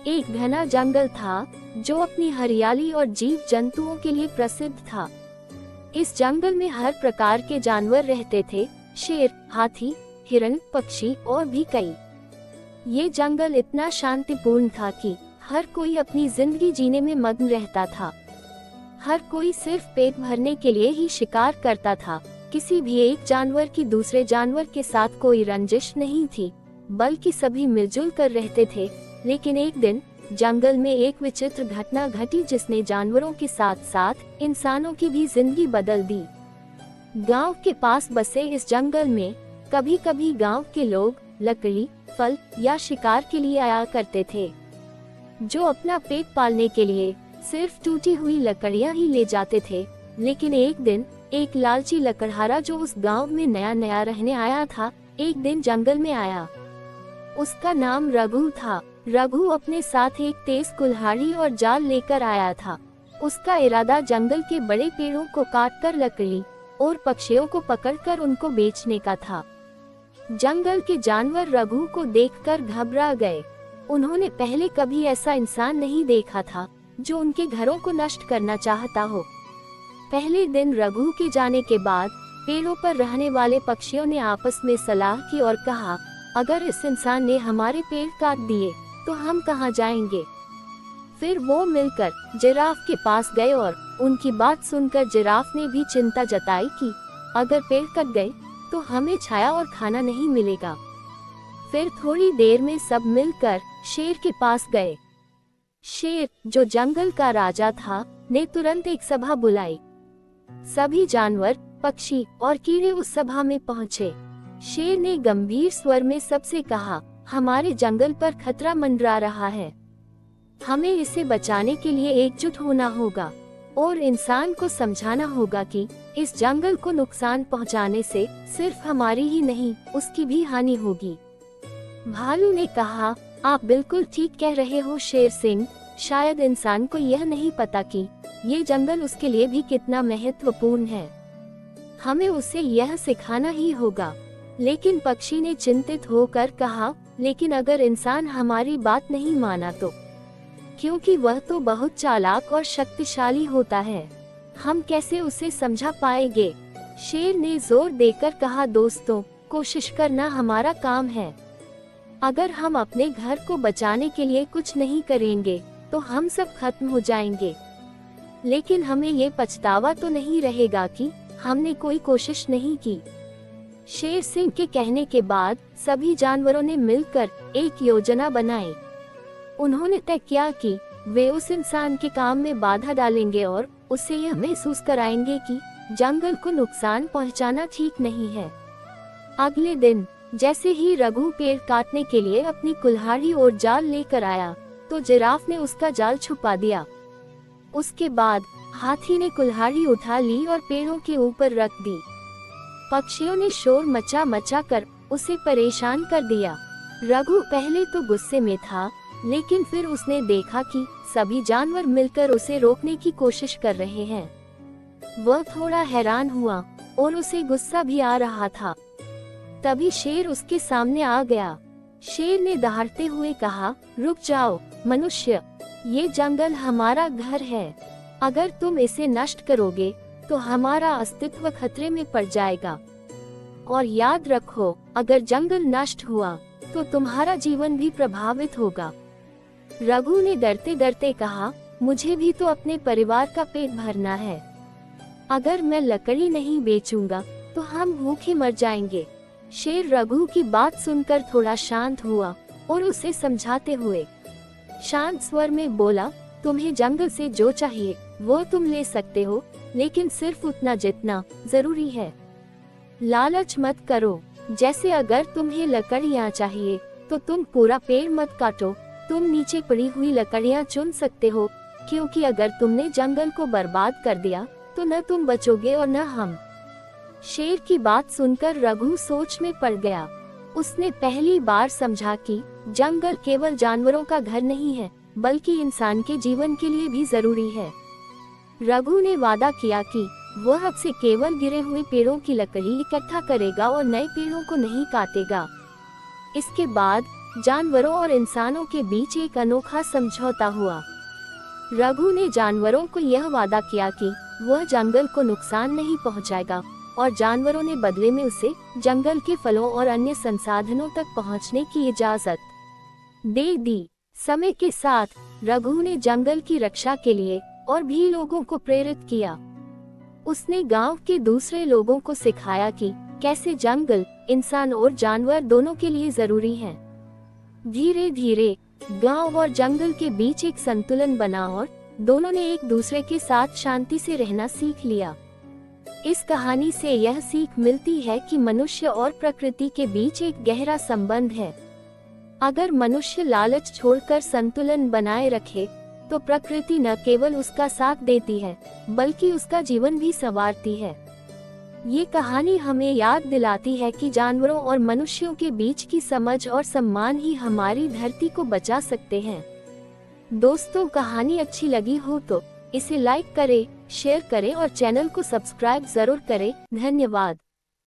एक घना जंगल था जो अपनी हरियाली और जीव जंतुओं के लिए प्रसिद्ध था। इस जंगल में हर प्रकार के जानवर रहते थे, शेर, हाथी, हिरण, पक्षी और भी कई। ये जंगल इतना शांतिपूर्ण था कि हर कोई अपनी जिंदगी जीने में मग्न रहता था। हर कोई सिर्फ पेट भरने के लिए ही शिकार करता था। किसी भी एक जानवर की दूसरे जानवर के साथ कोई रंजिश नहीं थी, बल्कि सभी मिलजुल कर रहते थे। लेकिन एक दिन जंगल में एक विचित्र घटना घटी जिसने जानवरों के साथ साथ इंसानों की भी जिंदगी बदल दी। गांव के पास बसे इस जंगल में कभी कभी गांव के लोग लकड़ी, फल या शिकार के लिए आया करते थे, जो अपना पेट पालने के लिए सिर्फ टूटी हुई लकड़ियां ही ले जाते थे। लेकिन एक दिन एक लालची लकड़हारा जो उस गांव में नया नया रहने आया था, एक दिन जंगल में आया। उसका नाम रघु था। रघु अपने साथ एक तेज कुल्हाड़ी और जाल लेकर आया था। उसका इरादा जंगल के बड़े पेड़ों को काटकर लकड़ी और पक्षियों को पकड़कर उनको बेचने का था। जंगल के जानवर रघु को देखकर घबरा गए। उन्होंने पहले कभी ऐसा इंसान नहीं देखा था जो उनके घरों को नष्ट करना चाहता हो। पहले दिन रघु के जाने के बाद पेड़ों पर रहने वाले पक्षियों ने आपस में सलाह की और कहा, अगर इस इंसान ने हमारे पेड़ काट दिए तो हम कहाँ जाएंगे। फिर वो मिलकर जिराफ के पास गए और उनकी बात सुनकर जिराफ ने भी चिंता जताई कि अगर पेड़ कट गए तो हमें छाया और खाना नहीं मिलेगा। फिर थोड़ी देर में सब मिलकर शेर के पास गए। शेर, जो जंगल का राजा था, ने तुरंत एक सभा बुलाई। सभी जानवर, पक्षी और कीड़े उस सभा में पहुँचे। शेर ने गंभीर स्वर में सबसे कहा, हमारे जंगल पर खतरा मंडरा रहा है। हमें इसे बचाने के लिए एकजुट होना होगा और इंसान को समझाना होगा कि इस जंगल को नुकसान पहुंचाने से सिर्फ हमारी ही नहीं, उसकी भी हानि होगी। भालू ने कहा, आप बिल्कुल ठीक कह रहे हो शेर सिंह। शायद इंसान को यह नहीं पता कि ये जंगल उसके लिए भी कितना महत्वपूर्ण है। हमें उसे यह सिखाना ही होगा। लेकिन पक्षी ने चिंतित होकर कहा, लेकिन अगर इंसान हमारी बात नहीं माना तो? क्योंकि वह तो बहुत चालाक और शक्तिशाली होता है, हम कैसे उसे समझा पाएंगे। शेर ने जोर देकर कहा, दोस्तों, कोशिश करना हमारा काम है। अगर हम अपने घर को बचाने के लिए कुछ नहीं करेंगे तो हम सब खत्म हो जाएंगे। लेकिन हमें ये पछतावा तो नहीं रहेगा कि हमने कोई कोशिश नहीं की। शेर सिंह के कहने के बाद सभी जानवरों ने मिलकर एक योजना बनाई। उन्होंने तय किया कि वे उस इंसान के काम में बाधा डालेंगे और उसे यह महसूस कराएंगे कि जंगल को नुकसान पहुंचाना ठीक नहीं है। अगले दिन जैसे ही रघु पेड़ काटने के लिए अपनी कुल्हाड़ी और जाल लेकर आया तो जिराफ ने उसका जाल छुपा दिया। उसके बाद हाथी ने कुल्हाड़ी उठा ली और पेड़ों के ऊपर रख दी। पक्षियों ने शोर मचा मचा कर उसे परेशान कर दिया। रघु पहले तो गुस्से में था, लेकिन फिर उसने देखा कि सभी जानवर मिलकर उसे रोकने की कोशिश कर रहे हैं। वह थोड़ा हैरान हुआ और उसे गुस्सा भी आ रहा था। तभी शेर उसके सामने आ गया। शेर ने दहाड़ते हुए कहा, रुक जाओ मनुष्य, ये जंगल हमारा घर है। अगर तुम इसे नष्ट करोगे तो हमारा अस्तित्व खतरे में पड़ जाएगा। और याद रखो, अगर जंगल नष्ट हुआ तो तुम्हारा जीवन भी प्रभावित होगा। रघु ने डरते डरते कहा, मुझे भी तो अपने परिवार का पेट भरना है। अगर मैं लकड़ी नहीं बेचूंगा तो हम भूखे मर जाएंगे। शेर रघु की बात सुनकर थोड़ा शांत हुआ और उसे समझाते हुए शांत स्वर में बोला, तुम्हें जंगल से जो चाहिए वो तुम ले सकते हो, लेकिन सिर्फ उतना जितना जरूरी है। लालच मत करो। जैसे अगर तुम्हें लकड़ियाँ चाहिए तो तुम पूरा पेड़ मत काटो, तुम नीचे पड़ी हुई लकड़ियाँ चुन सकते हो, क्योंकि अगर तुमने जंगल को बर्बाद कर दिया तो न तुम बचोगे और न हम। शेर की बात सुनकर रघु सोच में पड़ गया। उसने पहली बार समझा कि जंगल केवल जानवरों का घर नहीं है, बल्कि इंसान के जीवन के लिए भी जरूरी है। रघु ने वादा किया कि वह अब से केवल गिरे हुए पेड़ों की लकड़ी इकट्ठा करेगा और नए पेड़ों को नहीं काटेगा। इसके बाद जानवरों और इंसानों के बीच एक अनोखा समझौता हुआ। रघु ने जानवरों को यह वादा किया कि वह जंगल को नुकसान नहीं पहुंचाएगा, और जानवरों ने बदले में उसे जंगल के फलों और अन्य संसाधनों तक पहुंचने की इजाजत दे दी। समय के साथ रघु ने जंगल की रक्षा के लिए और भी लोगों को प्रेरित किया। उसने गांव के दूसरे लोगों को सिखाया कि कैसे जंगल इंसान और जानवर दोनों के लिए जरूरी है। धीरे धीरे गांव और जंगल के बीच एक संतुलन बना और दोनों ने एक दूसरे के साथ शांति से रहना सीख लिया। इस कहानी से यह सीख मिलती है कि मनुष्य और प्रकृति के बीच एक गहरा संबंध है। अगर मनुष्य लालच छोड़कर संतुलन बनाए रखे तो प्रकृति न केवल उसका साथ देती है बल्कि उसका जीवन भी संवारती है। ये कहानी हमें याद दिलाती है कि जानवरों और मनुष्यों के बीच की समझ और सम्मान ही हमारी धरती को बचा सकते हैं। दोस्तों, कहानी अच्छी लगी हो तो इसे लाइक करें, शेयर करें और चैनल को सब्सक्राइब जरूर करें। धन्यवाद।